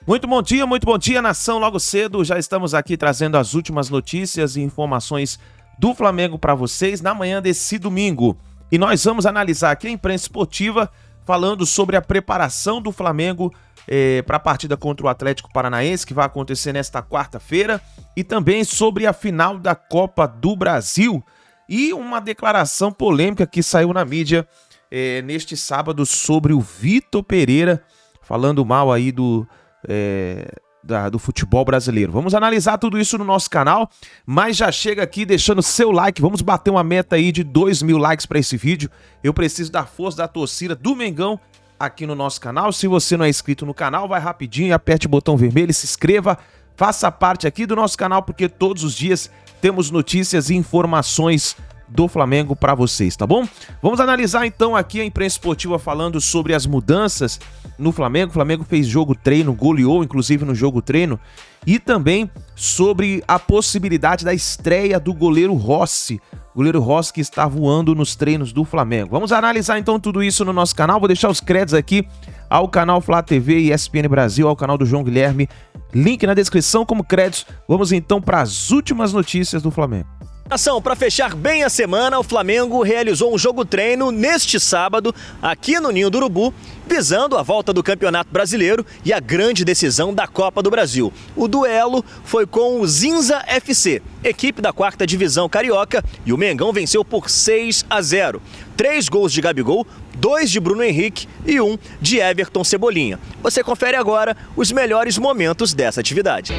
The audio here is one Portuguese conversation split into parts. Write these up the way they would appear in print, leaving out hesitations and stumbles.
Muito bom dia, nação. Logo cedo já estamos aqui trazendo as últimas notícias e informações do Flamengo para vocês na manhã desse domingo. E nós vamos analisar aqui a imprensa esportiva falando sobre a preparação do Flamengo para a partida contra o Atlético Paranaense, que vai acontecer nesta quarta-feira, e também sobre a final da Copa do Brasil e uma declaração polêmica que saiu na mídia neste sábado sobre o Vitor Pereira, falando mal aí do futebol brasileiro. Vamos analisar tudo isso no nosso canal, mas já chega aqui deixando seu like. Vamos bater uma meta aí de 2.000 likes para esse vídeo. Eu preciso da força da torcida do Mengão aqui no nosso canal. Se você não é inscrito no canal, vai rapidinho, aperte o botão vermelho, se inscreva, faça parte aqui do nosso canal, porque todos os dias temos notícias e informações do Flamengo para vocês, tá bom? Vamos analisar então aqui a imprensa esportiva falando sobre as mudanças no Flamengo. O Flamengo fez jogo treino, goleou inclusive no jogo treino, e também sobre a possibilidade da estreia do goleiro Rossi. O goleiro Rossi que está voando nos treinos do Flamengo. Vamos analisar então tudo isso no nosso canal. Vou deixar os créditos aqui ao canal Flá TV e ESPN Brasil, ao canal do João Guilherme. Link na descrição como créditos. Vamos então para as últimas notícias do Flamengo. Para fechar bem a semana, o Flamengo realizou um jogo treino neste sábado, aqui no Ninho do Urubu, visando a volta do Campeonato Brasileiro e a grande decisão da Copa do Brasil. O duelo foi com o Zinza FC, equipe da 4ª Divisão Carioca, e o Mengão venceu por 6-0. 3 gols de Gabigol, 2 de Bruno Henrique e 1 de Everton Cebolinha. Você confere agora os melhores momentos dessa atividade.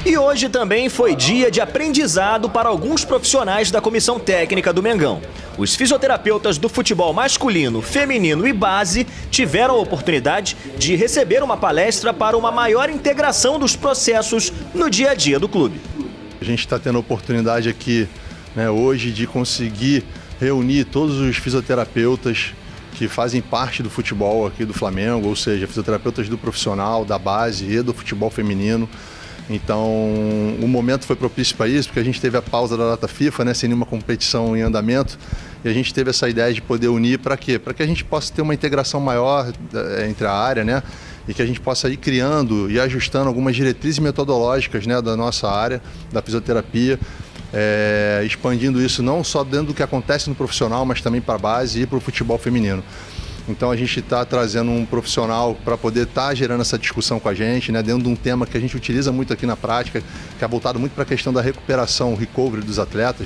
E hoje também foi dia de aprendizado para alguns profissionais da comissão técnica do Mengão. Os fisioterapeutas do futebol masculino, feminino e base tiveram a oportunidade de receber uma palestra para uma maior integração dos processos no dia a dia do clube. A gente está tendo a oportunidade aqui, hoje, de conseguir reunir todos os fisioterapeutas que fazem parte do futebol aqui do Flamengo, ou seja, fisioterapeutas do profissional, da base e do futebol feminino. Então, o momento foi propício para isso, porque a gente teve a pausa da data FIFA, sem nenhuma competição em andamento, e a gente teve essa ideia de poder unir para quê? Para que a gente possa ter uma integração maior entre a área, e que a gente possa ir criando e ajustando algumas diretrizes metodológicas, da nossa área, da fisioterapia, expandindo isso não só dentro do que acontece no profissional, mas também para a base e para o futebol feminino. Então a gente está trazendo um profissional para poder estar gerando essa discussão com a gente, dentro de um tema que a gente utiliza muito aqui na prática, que é voltado muito para a questão da recuperação, o recovery dos atletas,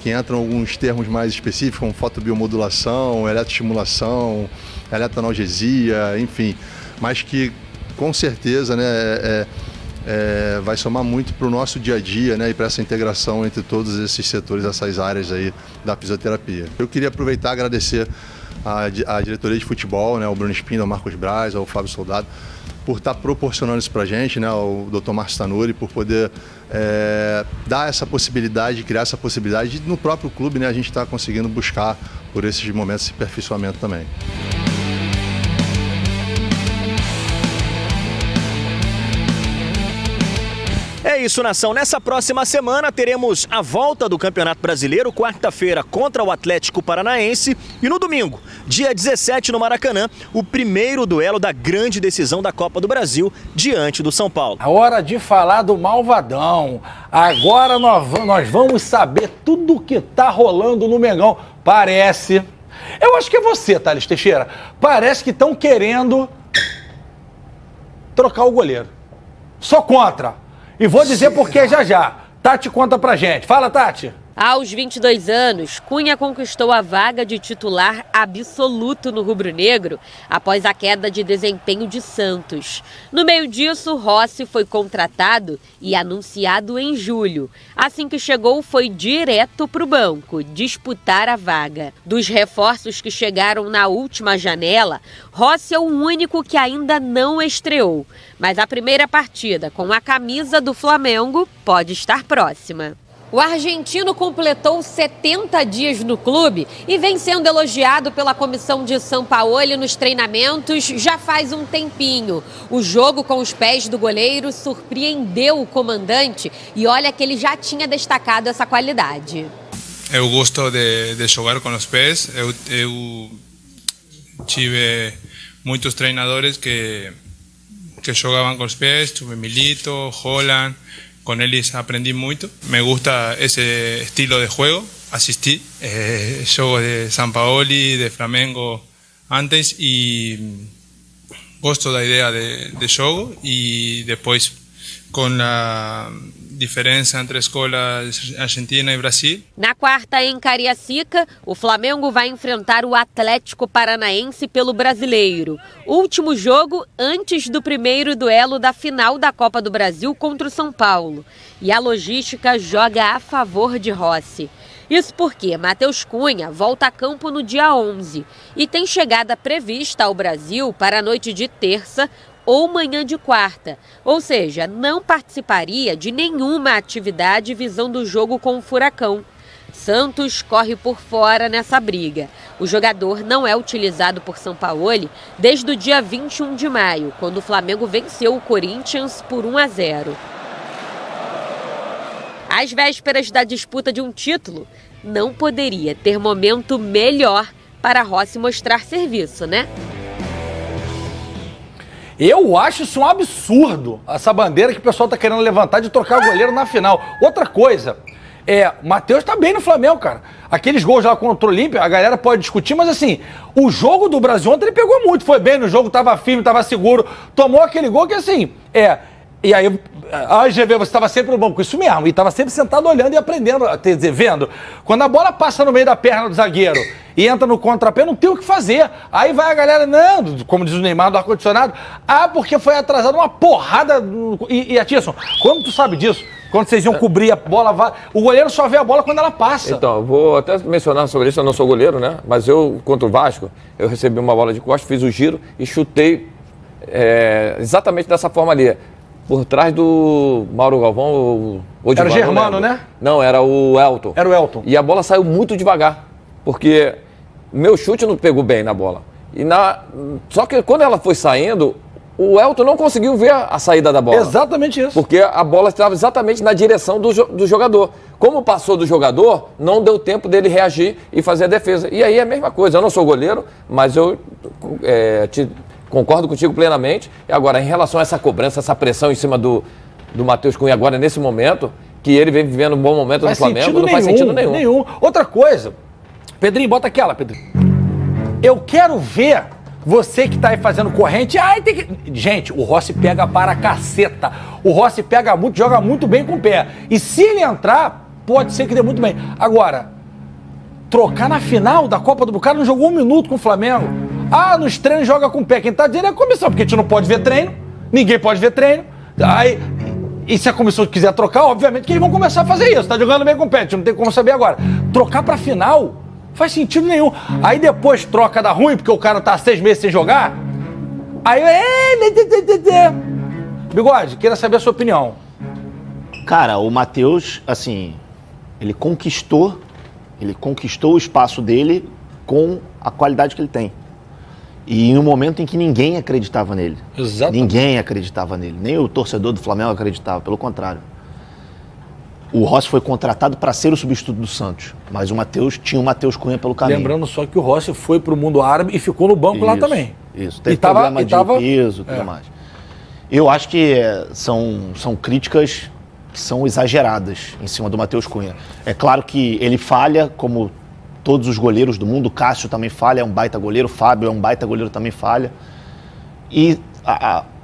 que entram alguns termos mais específicos, como fotobiomodulação, eletroestimulação, eletroanalgesia, enfim, mas que com certeza vai somar muito para o nosso dia a dia, e para essa integração entre todos esses setores, essas áreas aí da fisioterapia. Eu queria aproveitar e agradecer a diretoria de futebol, o Bruno Espíndola, ao Marcos Braz, ao Fábio Soldado, por estar proporcionando isso para a gente, ao Dr. Márcio Tanuri, por poder dar essa possibilidade, criar essa possibilidade, e no próprio clube a gente está conseguindo buscar por esses momentos de aperfeiçoamento também. É isso, nação. Nessa próxima semana teremos a volta do Campeonato Brasileiro, quarta-feira contra o Atlético Paranaense, e no domingo, dia 17 no Maracanã, o primeiro duelo da grande decisão da Copa do Brasil diante do São Paulo. A hora de falar do Malvadão. Agora nós vamos saber tudo o que tá rolando no Mengão. Parece... Eu acho que é você, Thales Teixeira. Parece que estão querendo trocar o goleiro. Sou contra. E vou dizer por que já. Tati conta pra gente. Fala, Tati. Aos 22 anos, Cunha conquistou a vaga de titular absoluto no rubro-negro após a queda de desempenho de Santos. No meio disso, Rossi foi contratado e anunciado em julho. Assim que chegou, foi direto para o banco disputar a vaga. Dos reforços que chegaram na última janela, Rossi é o único que ainda não estreou. Mas a primeira partida com a camisa do Flamengo pode estar próxima. O argentino completou 70 dias no clube e vem sendo elogiado pela comissão de Sampaoli nos treinamentos já faz um tempinho. O jogo com os pés do goleiro surpreendeu o comandante e olha que ele já tinha destacado essa qualidade. Eu gosto de jogar com os pés. Eu tive muitos treinadores que que jugaban con los pies, tuve Milito, Holland, con ellos aprendí mucho. Me gusta ese estilo de juego, asistí juegos de Sampaoli, de Flamengo antes y gosto da idea de juego y después con la diferença entre escolas Argentina e Brasil. Na quarta, em Cariacica, o Flamengo vai enfrentar o Atlético Paranaense pelo Brasileiro. Último jogo antes do primeiro duelo da final da Copa do Brasil contra o São Paulo. E a logística joga a favor de Rossi. Isso porque Matheus Cunha volta a campo no dia 11 e tem chegada prevista ao Brasil para a noite de terça ou manhã de quarta, ou seja, não participaria de nenhuma atividade visando o jogo com o Furacão. Santos corre por fora nessa briga. O jogador não é utilizado por Sampaoli desde o dia 21 de maio, quando o Flamengo venceu o Corinthians por 1-0. Às vésperas da disputa de um título, não poderia ter momento melhor para Rossi mostrar serviço, né? Eu acho isso um absurdo, essa bandeira que o pessoal tá querendo levantar de trocar o goleiro na final. Outra coisa, o Matheus tá bem no Flamengo, cara. Aqueles gols lá contra o Olímpia, a galera pode discutir, mas assim, o jogo do Brasil ontem ele pegou muito, foi bem no jogo, tava firme, tava seguro, tomou aquele gol que assim, e aí, GV, você estava sempre no banco, isso mesmo, e estava sempre sentado olhando e aprendendo, quer dizer, vendo. Quando a bola passa no meio da perna do zagueiro e entra no contrapé, não tem o que fazer. Aí vai a galera, não, como diz o Neymar do ar-condicionado, porque foi atrasado uma porrada. E Atisson, como tu sabe disso? Quando vocês iam cobrir a bola, o goleiro só vê a bola quando ela passa. Então, eu vou até mencionar sobre isso, eu não sou goleiro, né? Mas eu, contra o Vasco, eu recebi uma bola de costas, fiz o giro e chutei exatamente dessa forma ali. Por trás do Mauro Galvão, ou era o Germano, né? Não, era o Elton. Era o Elton. E a bola saiu muito devagar, porque meu chute não pegou bem na bola. Só que quando ela foi saindo, o Elton não conseguiu ver a saída da bola. Exatamente isso. Porque a bola estava exatamente na direção do jogador. Como passou do jogador, não deu tempo dele reagir e fazer a defesa. E aí é a mesma coisa. Eu não sou goleiro, mas eu concordo contigo plenamente. E agora, em relação a essa cobrança, essa pressão em cima do Matheus Cunha agora, nesse momento, que ele vem vivendo um bom momento no Flamengo, não faz sentido nenhum. Outra coisa, Pedrinho, bota aquela, Pedrinho. Eu quero ver você que tá aí fazendo corrente. Gente, o Rossi pega para caceta. O Rossi pega muito, joga muito bem com o pé. E se ele entrar, pode ser que dê muito bem. Agora, trocar na final da Copa do Cara, não jogou 1 minuto com o Flamengo. Nos treinos joga com o pé. Quem tá dizendo é a comissão, porque a gente não pode ver treino, ninguém pode ver treino. E se a comissão quiser trocar, obviamente que eles vão começar a fazer isso. Tá jogando bem com o pé, a gente não tem como saber agora. Trocar pra final, faz sentido nenhum. Aí depois troca da ruim, porque o cara tá há 6 meses sem jogar. Aí, Bigode, queria saber a sua opinião. Cara, o Matheus, assim, ele conquistou o espaço dele com a qualidade que ele tem. E em um momento em que ninguém acreditava nele. Exatamente. Ninguém acreditava nele. Nem o torcedor do Flamengo acreditava, pelo contrário. O Rossi foi contratado para ser o substituto do Santos, mas tinha o Matheus Cunha pelo caminho. Lembrando só que o Rossi foi pro mundo árabe e ficou no banco lá também. Isso, teve problema de peso e tudo mais. Eu acho que são críticas que são exageradas em cima do Matheus Cunha. É claro que ele falha, como todos os goleiros do mundo. O Cássio também falha, é um baita goleiro. O Fábio é um baita goleiro, também falha. E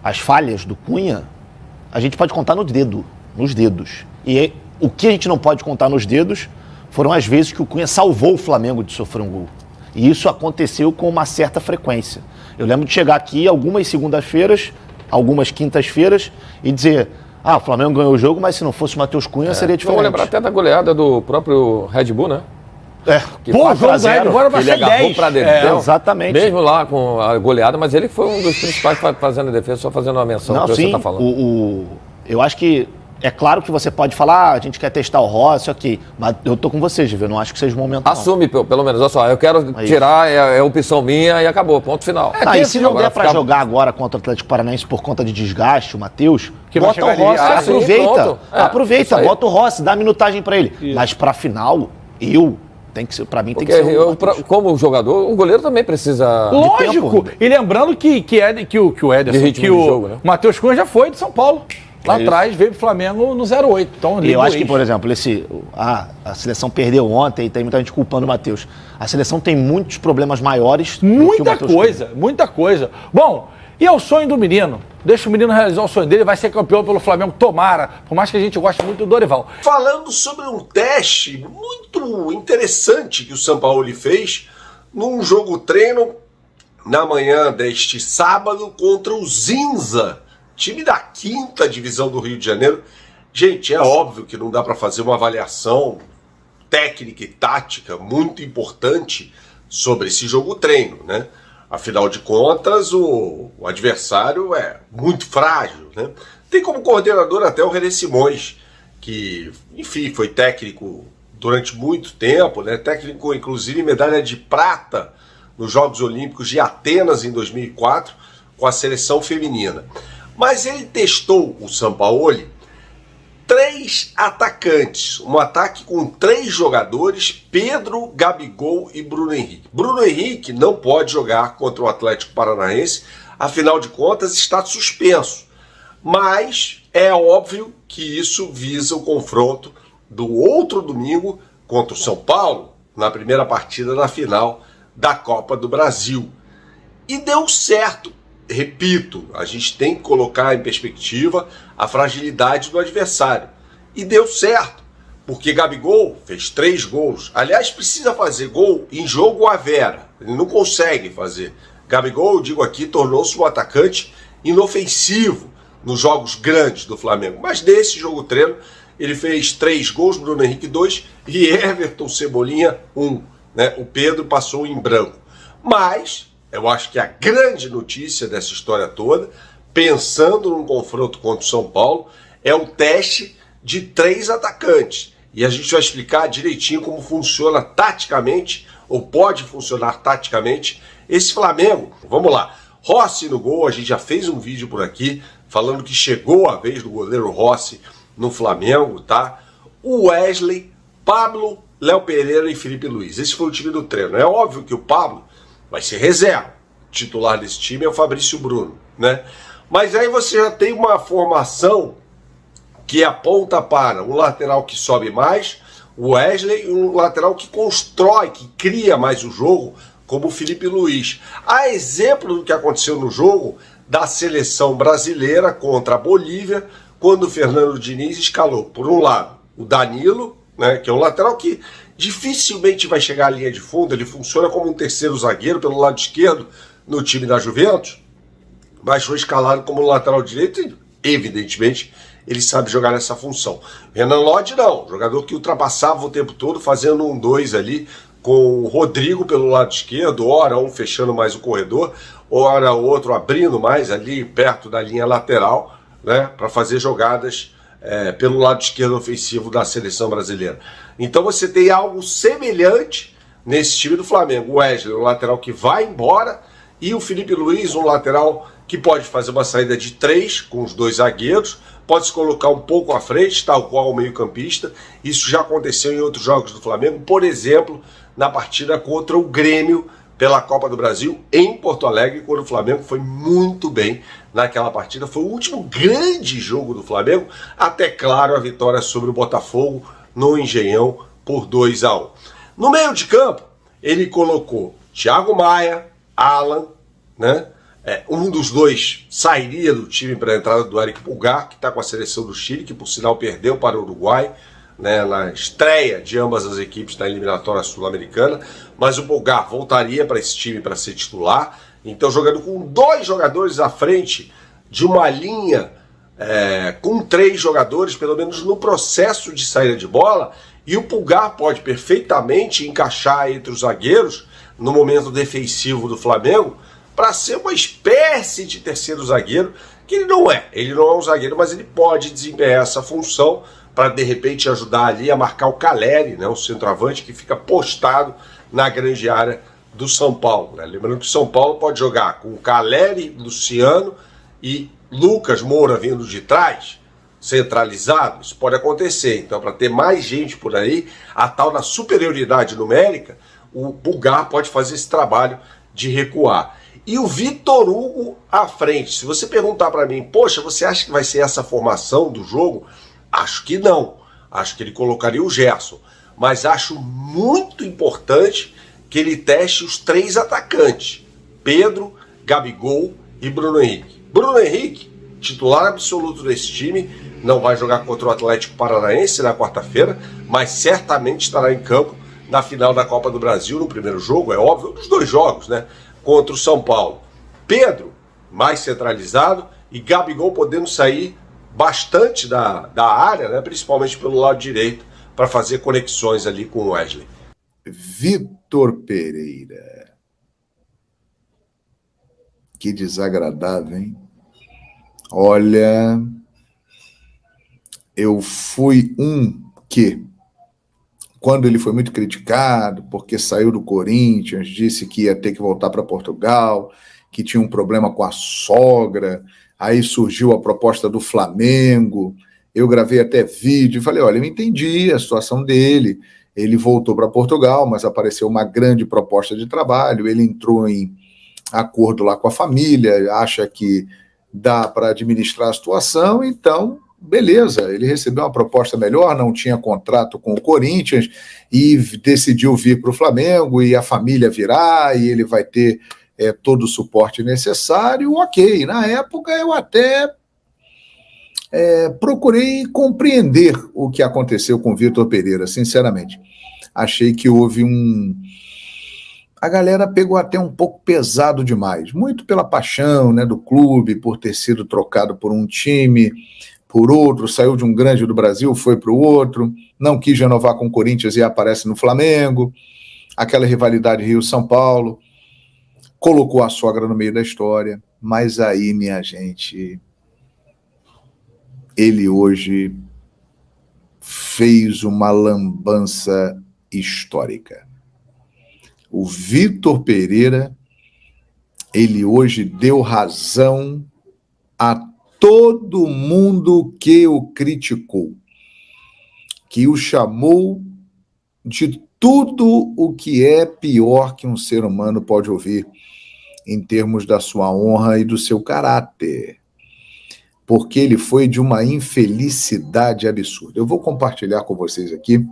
as falhas do Cunha, a gente pode contar nos dedos. E o que a gente não pode contar nos dedos foram as vezes que o Cunha salvou o Flamengo de sofrer um gol. E isso aconteceu com uma certa frequência. Eu lembro de chegar aqui algumas segundas-feiras, algumas quintas-feiras, e dizer: o Flamengo ganhou o jogo, mas se não fosse o Matheus Cunha, seria diferente. Vamos lembrar até da goleada do próprio Red Bull, né? Que o jogo da Red Bull ele agarrou pra dentro. Exatamente. Mesmo lá com a goleada, mas ele foi um dos principais fazendo a defesa, só fazendo uma menção do que você está falando. Eu acho que é claro que você pode falar, a gente quer testar o Rossi, ok, mas eu tô com você, Gil, eu não acho que seja o momento. Assume, pelo menos, olha só, eu quero tirar, é opção minha e acabou, ponto final. E se não der pra jogar agora contra o Atlético Paranaense por conta de desgaste, o Matheus, bota o Rossi, aproveita, bota o Rossi, dá minutagem pra ele. Isso. Mas pra final, eu Tem que ser, pra mim, Porque tem que ser como jogador, o goleiro também precisa. Lógico! tempo. E lembrando que o Ederson, De ritmo que de o jogo, né? Matheus Cunha já foi de São Paulo. Lá atrás veio pro Flamengo no 08. Então, E eu acho que, por exemplo, a seleção perdeu ontem e tem muita gente culpando o Matheus. A seleção tem muitos problemas maiores do que o muita Matheus coisa, muita coisa. Bom, e é o sonho do menino. Deixa o menino realizar o sonho dele, vai ser campeão pelo Flamengo, tomara. Por mais que a gente goste muito do Dorival. Falando sobre um teste muito interessante que o Sampaoli fez num jogo treino na manhã deste sábado contra o Zinza, time da 5ª divisão do Rio de Janeiro. Gente, é óbvio que não dá para fazer uma avaliação técnica e tática muito importante sobre esse jogo treino, né? Afinal de contas, o adversário é muito frágil, né? Tem como coordenador até o René Simões, que, enfim, foi técnico durante muito tempo, né? Técnico, inclusive, medalha de prata nos Jogos Olímpicos de Atenas em 2004 com a seleção feminina. Mas ele testou o Sampaoli 3 atacantes, um ataque com 3 jogadores, Pedro, Gabigol e Bruno Henrique. Bruno Henrique não pode jogar contra o Atlético Paranaense, afinal de contas está suspenso. Mas é óbvio que isso visa o confronto do outro domingo contra o São Paulo, na primeira partida da final da Copa do Brasil. E deu certo. Repito, a gente tem que colocar em perspectiva a fragilidade do adversário. E deu certo, porque Gabigol fez 3 gols. Aliás, precisa fazer gol em jogo à vera. Ele não consegue fazer. Gabigol, eu digo aqui, tornou-se um atacante inofensivo nos jogos grandes do Flamengo. Mas nesse jogo treino, ele fez 3 gols, Bruno Henrique 2 e Everton Cebolinha 1. Né? O Pedro passou em branco. Mas eu acho que a grande notícia dessa história toda, pensando num confronto contra o São Paulo, é o teste de 3 atacantes. E a gente vai explicar direitinho como funciona taticamente, ou pode funcionar taticamente, esse Flamengo. Vamos lá. Rossi no gol, a gente já fez um vídeo por aqui, falando que chegou a vez do goleiro Rossi no Flamengo, tá? O Wesley, Pablo, Léo Pereira e Felipe Luiz. Esse foi o time do treino. É óbvio que o Pablo vai ser reserva. O titular desse time é o Fabrício Bruno, né? Mas aí você já tem uma formação que aponta para um lateral que sobe mais, o Wesley, e um lateral que constrói, que cria mais o jogo, como o Felipe Luiz. A exemplo do que aconteceu no jogo da seleção brasileira contra a Bolívia, quando o Fernando Diniz escalou, por um lado, o Danilo, né, que é um lateral que dificilmente vai chegar à linha de fundo, ele funciona como um terceiro zagueiro pelo lado esquerdo no time da Juventus, mas foi escalado como lateral direito e, evidentemente, ele sabe jogar nessa função. Renan Lodge não, jogador que ultrapassava o tempo todo, fazendo 1-2 ali, com o Rodrigo pelo lado esquerdo, ora um fechando mais o corredor, ora o outro abrindo mais ali perto da linha lateral, né, para fazer jogadas pelo lado esquerdo ofensivo da seleção brasileira. Então você tem algo semelhante nesse time do Flamengo. O Wesley, um lateral que vai embora, e o Felipe Luiz, um lateral que pode fazer uma saída de 3 com os 2 zagueiros, pode se colocar um pouco à frente, tal qual o meio-campista. Isso já aconteceu em outros jogos do Flamengo, por exemplo, na partida contra o Grêmio pela Copa do Brasil em Porto Alegre, quando o Flamengo foi muito bem naquela partida. Foi o último grande jogo do Flamengo, até, claro, a vitória sobre o Botafogo no Engenhão por 2-1. No meio de campo, ele colocou Thiago Maia, Alan, né? Um dos dois sairia do time para a entrada do Eric Pulgar, que está com a seleção do Chile, que por sinal perdeu para o Uruguai, né, na estreia de ambas as equipes na eliminatória sul-americana, mas o Pulgar voltaria para esse time para ser titular, então jogando com 2 jogadores à frente de uma linha com 3 jogadores, pelo menos no processo de saída de bola, e o Pulgar pode perfeitamente encaixar entre os zagueiros no momento defensivo do Flamengo, para ser uma espécie de terceiro zagueiro, que ele não é um zagueiro, mas ele pode desempenhar essa função para de repente ajudar ali a marcar o Caleri, né, o centroavante que fica postado na grande área do São Paulo, né? Lembrando que o São Paulo pode jogar com o Caleri, Luciano e Lucas Moura vindo de trás, centralizado, isso pode acontecer. Então, para ter mais gente por aí, a tal da superioridade numérica, o Pulgar pode fazer esse trabalho de recuar. E o Vitor Hugo à frente. Se você perguntar para mim, poxa, você acha que vai ser essa formação do jogo? Acho que não. Acho que ele colocaria o Gerson. Mas acho muito importante que ele teste os 3 atacantes. Pedro, Gabigol e Bruno Henrique. Bruno Henrique, titular absoluto desse time, não vai jogar contra o Atlético Paranaense na quarta-feira, mas certamente estará em campo na final da Copa do Brasil, no primeiro jogo, é óbvio, dos 2 jogos, né? Contra o São Paulo. Pedro, mais centralizado, e Gabigol podendo sair bastante da área, né? Principalmente pelo lado direito, para fazer conexões ali com o Wesley. Vitor Pereira. Que desagradável, hein? Olha, eu fui que, quando ele foi muito criticado, porque saiu do Corinthians, disse que ia ter que voltar para Portugal, que tinha um problema com a sogra, aí surgiu a proposta do Flamengo, eu gravei até vídeo e falei, olha, eu entendi a situação dele, ele voltou para Portugal, mas apareceu uma grande proposta de trabalho, ele entrou em acordo lá com a família, acha que dá para administrar a situação, então, beleza, ele recebeu uma proposta melhor, não tinha contrato com o Corinthians e decidiu vir para o Flamengo e a família virá e ele vai ter todo o suporte necessário, ok. Na época eu até procurei compreender o que aconteceu com o Vitor Pereira, sinceramente. Achei que houve a galera pegou até um pouco pesado demais, muito pela paixão, né, do clube, por ter sido trocado por um time, por outro, saiu de um grande do Brasil, foi para o outro, não quis renovar com o Corinthians e aparece no Flamengo, aquela rivalidade Rio-São Paulo, colocou a sogra no meio da história, mas aí, minha gente, ele hoje fez uma lambança histórica. O Vitor Pereira, ele hoje deu razão a todo mundo que o criticou, que o chamou de tudo o que é pior que um ser humano pode ouvir em termos da sua honra e do seu caráter, porque ele foi de uma infelicidade absurda. Eu vou compartilhar com vocês aqui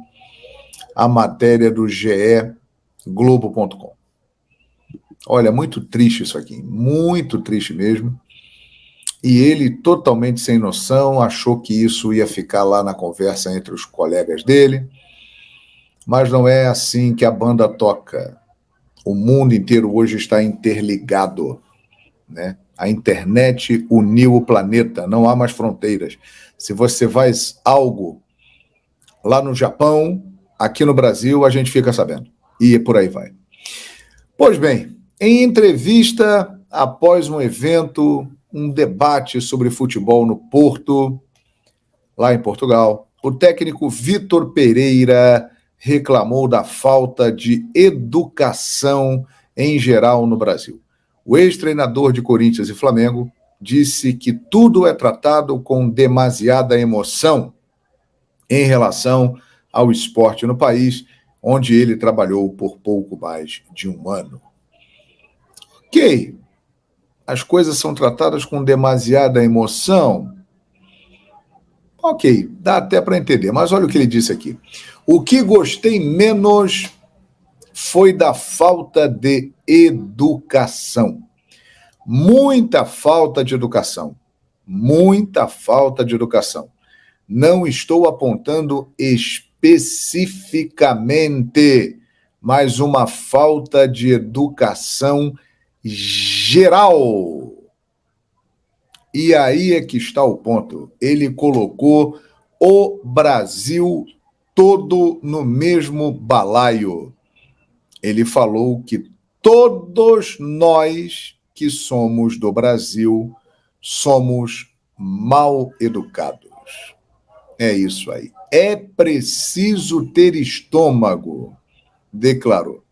a matéria do GE Globo.com. Olha, muito triste isso aqui, muito triste mesmo. E ele, totalmente sem noção, achou que isso ia ficar lá na conversa entre os colegas dele, mas não é assim que a banda toca. O mundo inteiro hoje está interligado, né? A internet uniu o planeta, não há mais fronteiras. Se você faz algo lá no Japão, aqui no Brasil, a gente fica sabendo. E por aí vai. Pois bem, em entrevista após um evento, um debate sobre futebol no Porto, lá em Portugal, o técnico Vitor Pereira reclamou da falta de educação em geral no Brasil. O ex-treinador de Corinthians e Flamengo disse que tudo é tratado com demasiada emoção em relação ao esporte no país, onde ele trabalhou por pouco mais de um ano. Ok, as coisas são tratadas com demasiada emoção. Ok, dá até para entender, mas olha o que ele disse aqui. O que gostei menos foi da falta de educação. Muita falta de educação. Muita falta de educação. Não estou apontando especificamente, mas uma falta de educação geral. E aí é que está o ponto. Ele colocou o Brasil todo no mesmo balaio. Ele falou que todos nós que somos do Brasil somos mal educados. É isso aí. É preciso ter estômago, declarou.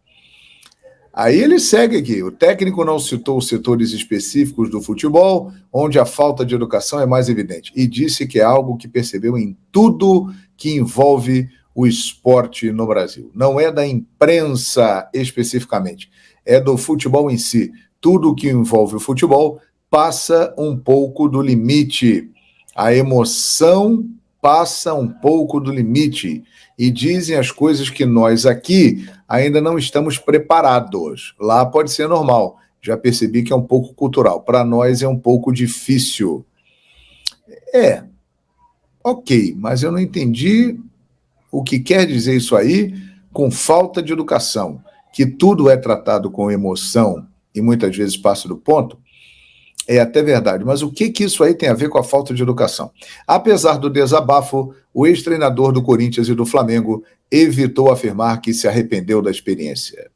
Aí ele segue aqui. O técnico não citou os setores específicos do futebol, onde a falta de educação é mais evidente, e disse que é algo que percebeu em tudo que envolve o esporte no Brasil. Não é da imprensa especificamente, é do futebol em si. Tudo que envolve o futebol passa um pouco do limite. A emoção passa um pouco do limite. E dizem as coisas que nós aqui ainda não estamos preparados. Lá pode ser normal. Já percebi que é um pouco cultural. Para nós é um pouco difícil. Ok, mas eu não entendi o que quer dizer isso aí com falta de educação. Que tudo é tratado com emoção e muitas vezes passa do ponto. É até verdade, mas o que isso aí tem a ver com a falta de educação? Apesar do desabafo, o ex-treinador do Corinthians e do Flamengo evitou afirmar que se arrependeu da experiência.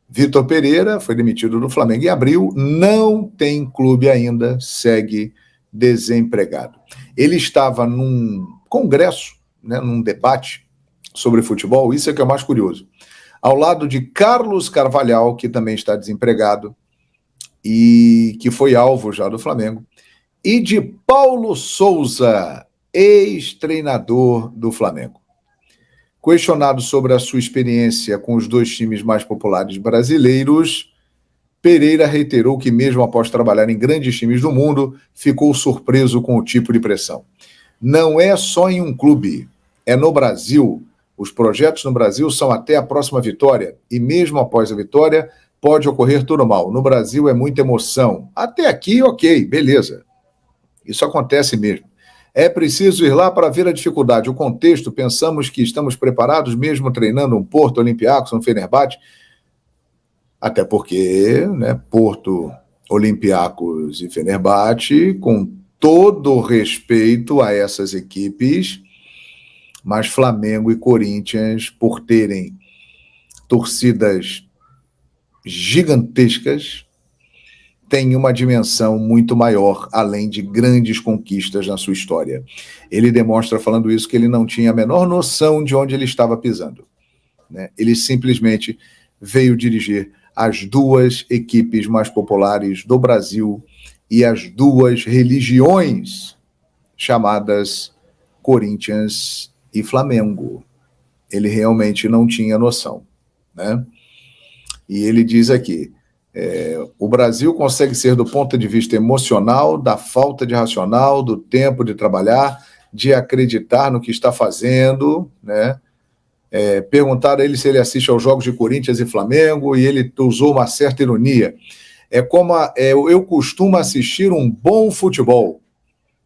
Vitor Pereira foi demitido do Flamengo em abril, não tem clube ainda, segue desempregado. Ele estava num congresso, num debate sobre futebol, isso é que é o mais curioso, ao lado de Carlos Carvalhal, que também está desempregado, e que foi alvo já do Flamengo, e de Paulo Souza, ex-treinador do Flamengo. Questionado sobre a sua experiência com os dois times mais populares brasileiros, Pereira reiterou que mesmo após trabalhar em grandes times do mundo, ficou surpreso com o tipo de pressão. Não é só em um clube, é no Brasil. Os projetos no Brasil são até a próxima vitória, e mesmo após a vitória, pode ocorrer tudo mal. No Brasil é muita emoção. Até aqui, ok, beleza. Isso acontece mesmo. É preciso ir lá para ver a dificuldade. O contexto, pensamos que estamos preparados mesmo treinando um Porto, Olympiacos, um Fenerbahçe. Até porque, Porto, Olympiacos e Fenerbahçe, com todo respeito a essas equipes, mas Flamengo e Corinthians, por terem torcidas gigantescas, tem uma dimensão muito maior, além de grandes conquistas na sua história. Ele demonstra, falando isso, que ele não tinha a menor noção de onde ele estava pisando. Ele simplesmente veio dirigir as duas equipes mais populares do Brasil e as duas religiões chamadas Corinthians e Flamengo. Ele realmente não tinha noção, E ele diz aqui, o Brasil consegue ser do ponto de vista emocional, da falta de racional, do tempo de trabalhar, de acreditar no que está fazendo, perguntaram a ele se ele assiste aos jogos de Corinthians e Flamengo, e ele usou uma certa ironia. Eu costumo assistir um bom futebol,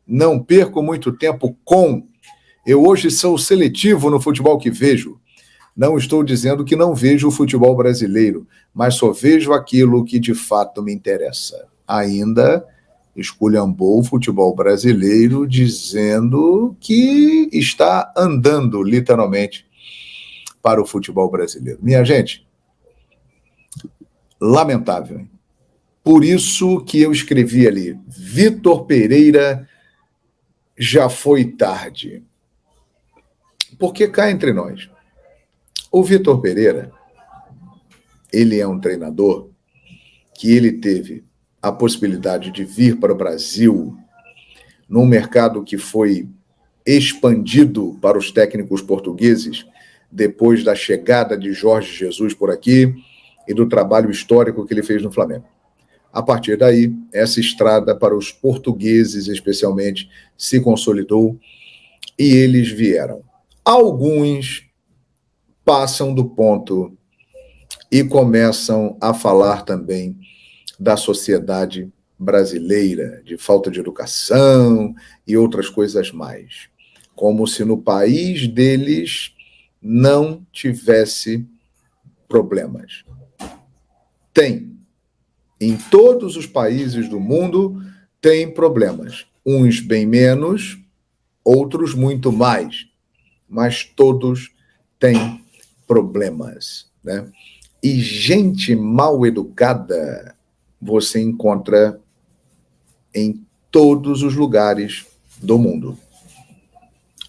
não perco muito tempo com. Eu hoje sou seletivo no futebol que vejo. Não estou dizendo que não vejo o futebol brasileiro, mas só vejo aquilo que de fato me interessa. Ainda esculhambou o futebol brasileiro dizendo que está andando literalmente para o futebol brasileiro. Minha gente, lamentável, hein? Por isso que eu escrevi ali, Vitor Pereira já foi tarde. Porque cá entre nós, o Vitor Pereira, ele é um treinador que ele teve a possibilidade de vir para o Brasil num mercado que foi expandido para os técnicos portugueses depois da chegada de Jorge Jesus por aqui e do trabalho histórico que ele fez no Flamengo. A partir daí, essa estrada para os portugueses, especialmente, se consolidou e eles vieram. Alguns passam do ponto e começam a falar também da sociedade brasileira, de falta de educação e outras coisas mais. Como se no país deles não tivesse problemas. Tem. Em todos os países do mundo tem problemas. Uns bem menos, outros muito mais. Mas todos têm problemas, E gente mal educada você encontra em todos os lugares do mundo.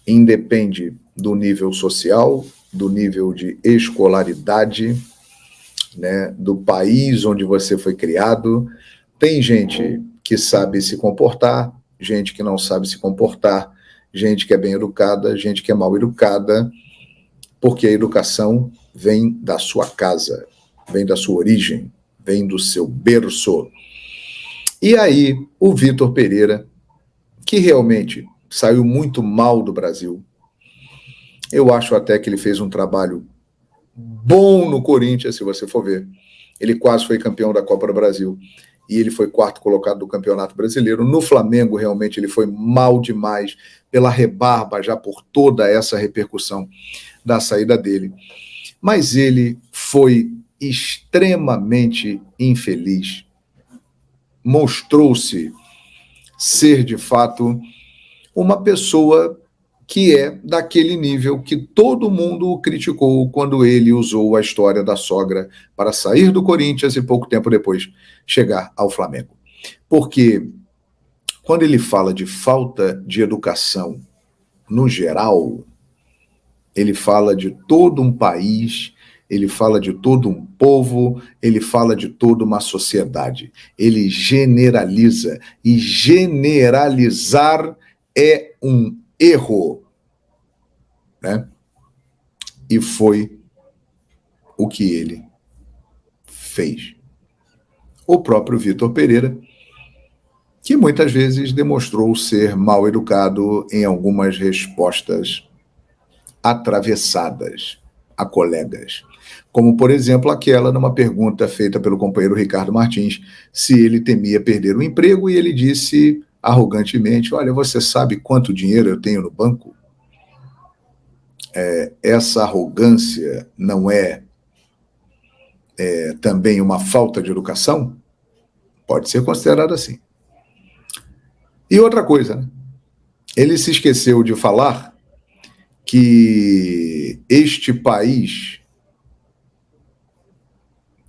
Independe do nível social, do nível de escolaridade, né, do país onde você foi criado. Tem gente que sabe se comportar, gente que não sabe se comportar, gente que é bem educada, gente que é mal educada, porque a educação vem da sua casa, vem da sua origem, vem do seu berço. E aí, o Vitor Pereira, que realmente saiu muito mal do Brasil, eu acho até que ele fez um trabalho bom no Corinthians, se você for ver. Ele quase foi campeão da Copa do Brasil e ele foi quarto colocado do Campeonato Brasileiro. No Flamengo, realmente, ele foi mal demais pela rebarba, já por toda essa repercussão da saída dele. Mas ele foi extremamente infeliz. Mostrou-se ser, de fato, uma pessoa que é daquele nível que todo mundo o criticou quando ele usou a história da sogra para sair do Corinthians e pouco tempo depois chegar ao Flamengo. Porque quando ele fala de falta de educação no geral, ele fala de todo um país, ele fala de todo um povo, ele fala de toda uma sociedade. Ele generaliza, e generalizar é um erro, né? E foi o que ele fez. O próprio Vitor Pereira, que muitas vezes demonstrou ser mal educado em algumas respostas atravessadas a colegas. Como, por exemplo, aquela numa pergunta feita pelo companheiro Ricardo Martins, se ele temia perder o emprego, e ele disse arrogantemente: olha, você sabe quanto dinheiro eu tenho no banco? Essa arrogância não é também uma falta de educação? Pode ser considerado assim. E outra coisa, né? Ele se esqueceu de falar que este país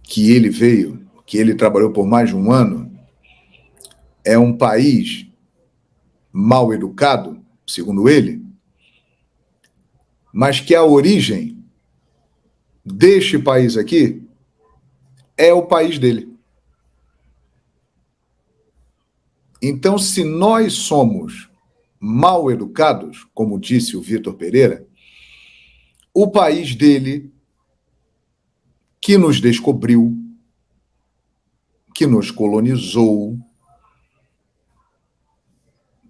que ele veio, que ele trabalhou por mais de um ano, é um país mal educado, segundo ele, mas que a origem deste país aqui é o país dele. Então, se nós somos mal educados, como disse o Vitor Pereira, o país dele, que nos descobriu, que nos colonizou,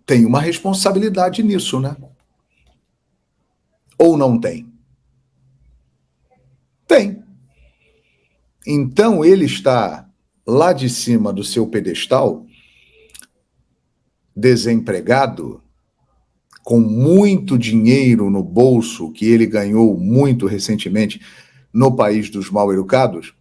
tem uma responsabilidade nisso, né? Ou não tem? Tem. Então ele está lá de cima do seu pedestal, desempregado, com muito dinheiro no bolso, que ele ganhou muito recentemente no país dos mal-educados,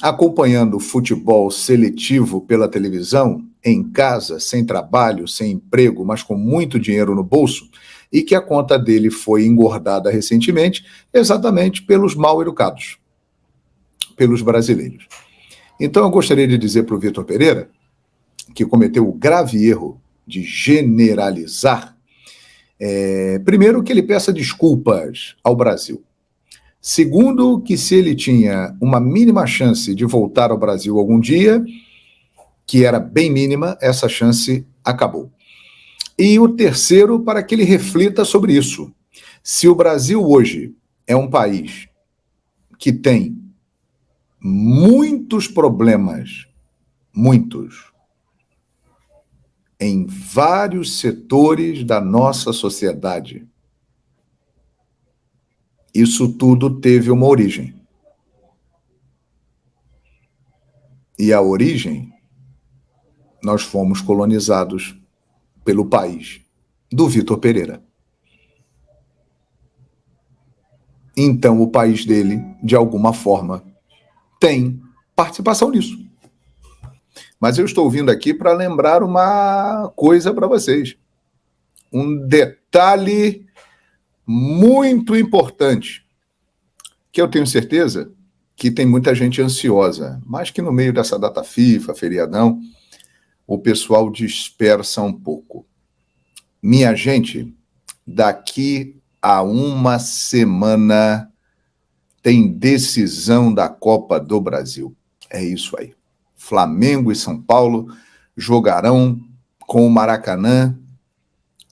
acompanhando futebol seletivo pela televisão, em casa, sem trabalho, sem emprego, mas com muito dinheiro no bolso, e que a conta dele foi engordada recentemente exatamente pelos mal-educados, pelos brasileiros. Então eu gostaria de dizer para o Vitor Pereira, que cometeu o grave erro de generalizar, primeiro, que ele peça desculpas ao Brasil. Segundo, que se ele tinha uma mínima chance de voltar ao Brasil algum dia, que era bem mínima, essa chance acabou. E o terceiro, para que ele reflita sobre isso. Se o Brasil hoje é um país que tem muitos problemas, muitos, em vários setores da nossa sociedade, isso tudo teve uma origem. E a origem, nós fomos colonizados pelo país do Vitor Pereira. Então, o país dele, de alguma forma, tem participação nisso. Mas eu estou vindo aqui para lembrar uma coisa para vocês. Um detalhe muito importante, que eu tenho certeza que tem muita gente ansiosa, mas que no meio dessa data FIFA, feriadão, o pessoal dispersa um pouco. Minha gente, daqui a uma semana tem decisão da Copa do Brasil. É isso aí. Flamengo e São Paulo jogarão com o Maracanã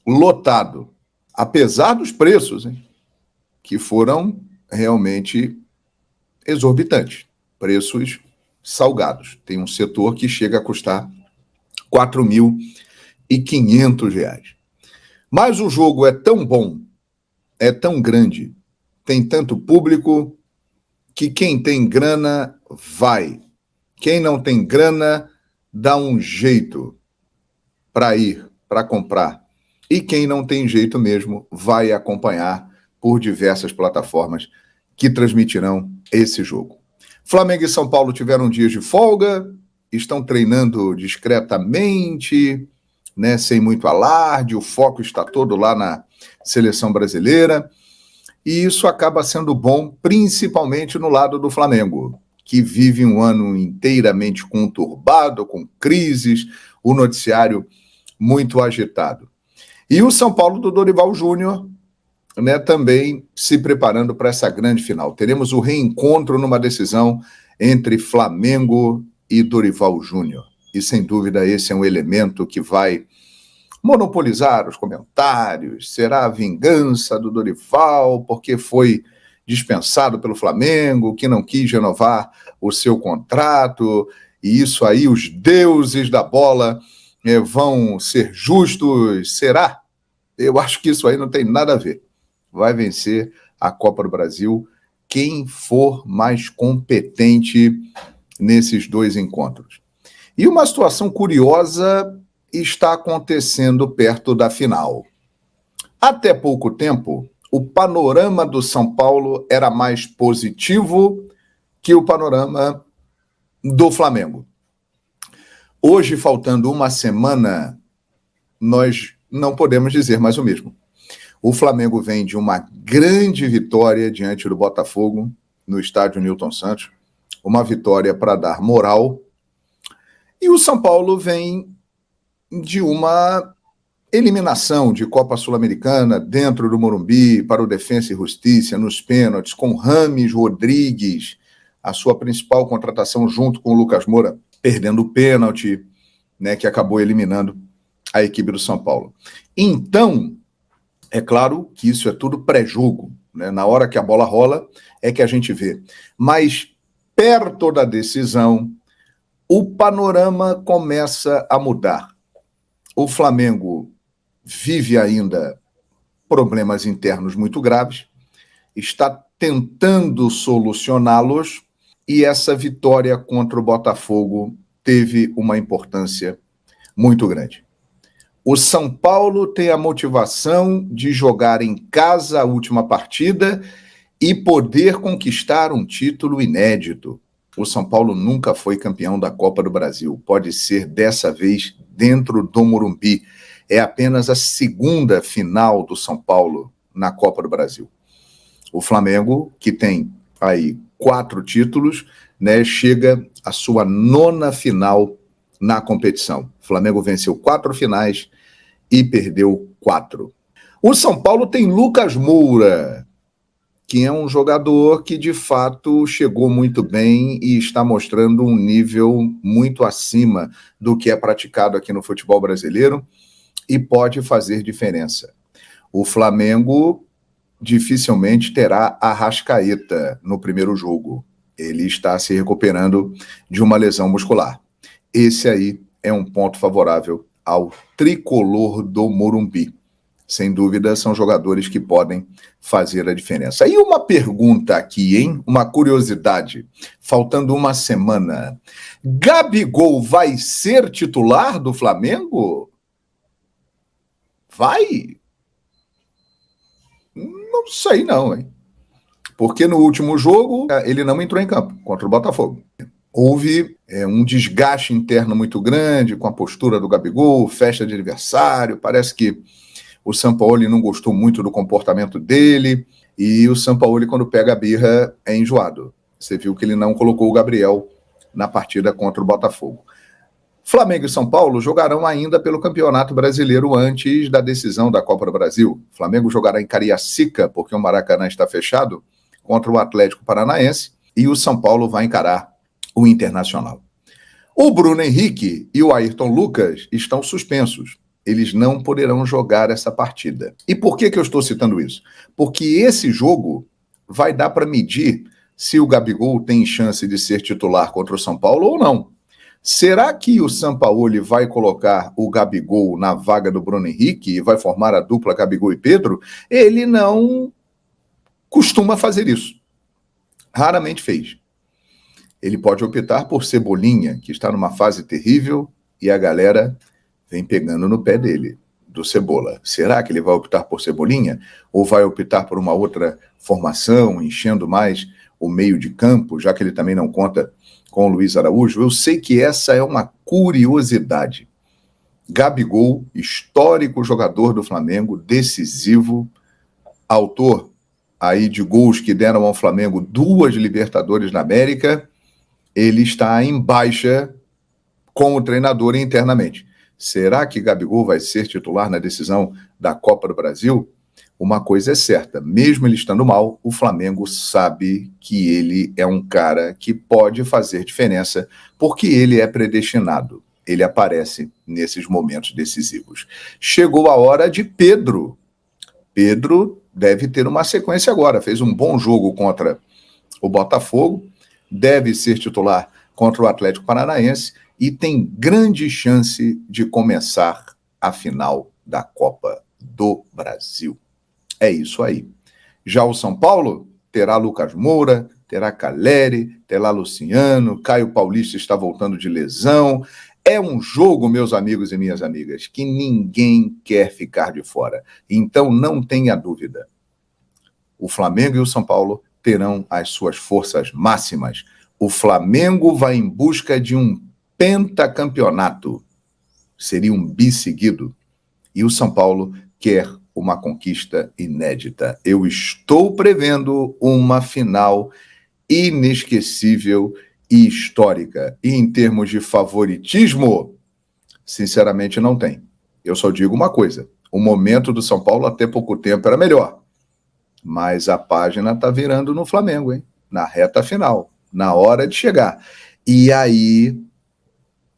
lotado, apesar dos preços, hein, que foram realmente exorbitantes, preços salgados. Tem um setor que chega a custar R$ 4.500. Mas o jogo é tão bom, é tão grande, tem tanto público, que quem tem grana vai. Quem não tem grana dá um jeito para ir, para comprar. E quem não tem jeito mesmo vai acompanhar por diversas plataformas que transmitirão esse jogo. Flamengo e São Paulo tiveram dias de folga, estão treinando discretamente, né, sem muito alarde, o foco está todo lá na seleção brasileira, e isso acaba sendo bom, principalmente no lado do Flamengo, que vive um ano inteiramente conturbado, com crises, o noticiário muito agitado. E o São Paulo do Dorival Júnior, né, também se preparando para essa grande final. Teremos o reencontro numa decisão entre Flamengo e Dorival Júnior. E, sem dúvida, esse é um elemento que vai monopolizar os comentários. Será a vingança do Dorival porque foi dispensado pelo Flamengo, que não quis renovar o seu contrato, e isso aí os deuses da bola vão ser justos. Será? Eu acho que isso aí não tem nada a ver. Vai vencer a Copa do Brasil quem for mais competente nesses dois encontros. E uma situação curiosa está acontecendo perto da final. Até pouco tempo, o panorama do São Paulo era mais positivo que o panorama do Flamengo. Hoje, faltando uma semana, nós não podemos dizer mais o mesmo. O Flamengo vem de uma grande vitória diante do Botafogo, no estádio Newton Santos, uma vitória para dar moral, e o São Paulo vem de uma eliminação de Copa Sul-Americana dentro do Morumbi para o Defensa e Justiça, nos pênaltis, com Rames Rodrigues, a sua principal contratação junto com o Lucas Moura, perdendo o pênalti, né, que acabou eliminando a equipe do São Paulo. Então, é claro que isso é tudo pré-jogo, né? Na hora que a bola rola é que a gente vê. Mas perto da decisão, o panorama começa a mudar. O Flamengo vive ainda problemas internos muito graves, está tentando solucioná-los, e essa vitória contra o Botafogo teve uma importância muito grande. O São Paulo tem a motivação de jogar em casa a última partida e poder conquistar um título inédito. O São Paulo nunca foi campeão da Copa do Brasil. Pode ser dessa vez dentro do Morumbi. É apenas a segunda final do São Paulo na Copa do Brasil. O Flamengo, que tem aí 4 títulos, né, chega à sua 9ª final na competição. O Flamengo venceu 4 finais e perdeu 4. O São Paulo tem Lucas Moura, que é um jogador que, de fato, chegou muito bem e está mostrando um nível muito acima do que é praticado aqui no futebol brasileiro e pode fazer diferença. O Flamengo dificilmente terá Arrascaeta no primeiro jogo. Ele está se recuperando de uma lesão muscular. Esse aí é um ponto favorável ao tricolor do Morumbi. Sem dúvida, são jogadores que podem fazer a diferença. E uma pergunta aqui, hein? Uma curiosidade. Faltando uma semana. Gabigol vai ser titular do Flamengo? Vai? Não sei não, hein? Porque no último jogo ele não entrou em campo contra o Botafogo. Houve um desgaste interno muito grande com a postura do Gabigol, festa de aniversário, parece que o Sampaoli não gostou muito do comportamento dele, e o Sampaoli, quando pega a birra, é enjoado. Você viu que ele não colocou o Gabriel na partida contra o Botafogo. Flamengo e São Paulo jogarão ainda pelo Campeonato Brasileiro antes da decisão da Copa do Brasil. O Flamengo jogará em Cariacica, porque o Maracanã está fechado, contra o Atlético Paranaense e o São Paulo vai encarar o Internacional. O Bruno Henrique e o Ayrton Lucas estão suspensos. Eles não poderão jogar essa partida. E por que eu estou citando isso? Porque esse jogo vai dar para medir se o Gabigol tem chance de ser titular contra o São Paulo ou não. Será que o Sampaoli vai colocar o Gabigol na vaga do Bruno Henrique e vai formar a dupla Gabigol e Pedro? Ele não costuma fazer isso. Raramente fez. Ele pode optar por Cebolinha, que está numa fase terrível, e a galera vem pegando no pé dele, do Cebola. Será que ele vai optar por Cebolinha? Ou vai optar por uma outra formação, enchendo mais o meio de campo, já que ele também não conta com o Luiz Araújo? Eu sei que essa é uma curiosidade. Gabigol, histórico jogador do Flamengo, decisivo, autor aí de gols que deram ao Flamengo 2 Libertadores na América, ele está em baixa com o treinador internamente. Será que Gabigol vai ser titular na decisão da Copa do Brasil? Uma coisa é certa, mesmo ele estando mal, o Flamengo sabe que ele é um cara que pode fazer diferença, porque ele é predestinado. Ele aparece nesses momentos decisivos. Chegou a hora de Pedro. Pedro deve ter uma sequência agora. Fez um bom jogo contra o Botafogo, deve ser titular contra o Atlético Paranaense e tem grande chance de começar a final da Copa do Brasil. É isso aí. Já o São Paulo terá Lucas Moura, terá Caleri, terá Luciano, Caio Paulista está voltando de lesão. É um jogo, meus amigos e minhas amigas, que ninguém quer ficar de fora. Então não tenha dúvida. O Flamengo e o São Paulo terão as suas forças máximas. O Flamengo vai em busca de um pentacampeonato. Seria um bisseguido. E o São Paulo quer uma conquista inédita. Eu estou prevendo uma final inesquecível e histórica. E em termos de favoritismo, sinceramente não tem. Eu só digo uma coisa, o momento do São Paulo até pouco tempo era melhor, mas a página está virando no Flamengo, hein? Na reta final, na hora de chegar. E aí,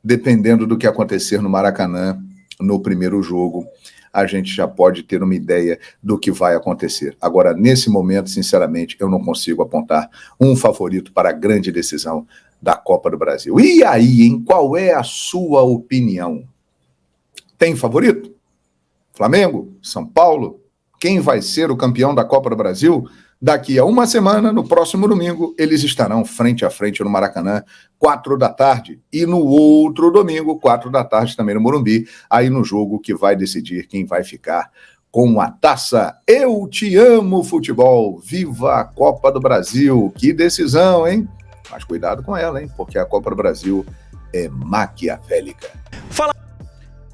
dependendo do que acontecer no Maracanã, no primeiro jogo, a gente já pode ter uma ideia do que vai acontecer. Agora, nesse momento, sinceramente, eu não consigo apontar um favorito para a grande decisão da Copa do Brasil. E aí, hein? Qual é a sua opinião? Tem favorito? Flamengo? São Paulo? Quem vai ser o campeão da Copa do Brasil? Daqui a uma semana, no próximo domingo, eles estarão frente a frente no Maracanã, 4 da tarde. E no outro domingo, 4 da tarde, também no Morumbi, aí no jogo que vai decidir quem vai ficar com a taça. Eu te amo, futebol! Viva a Copa do Brasil! Que decisão, hein? Mas cuidado com ela, hein? Porque a Copa do Brasil é maquiavélica.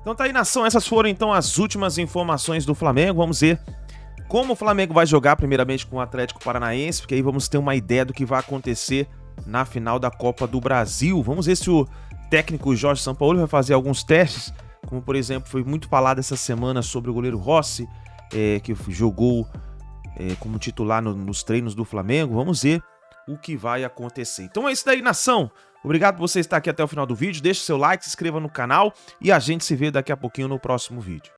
Então tá aí, nação. Essas foram, então, as últimas informações do Flamengo. Vamos ver como o Flamengo vai jogar primeiramente com o Atlético Paranaense, porque aí vamos ter uma ideia do que vai acontecer na final da Copa do Brasil. Vamos ver se o técnico Jorge Sampaoli vai fazer alguns testes, como por exemplo foi muito falado essa semana sobre o goleiro Rossi, que jogou como titular nos treinos do Flamengo. Vamos ver o que vai acontecer. Então é isso daí, nação. Obrigado por você estar aqui até o final do vídeo. Deixe seu like, se inscreva no canal e a gente se vê daqui a pouquinho no próximo vídeo.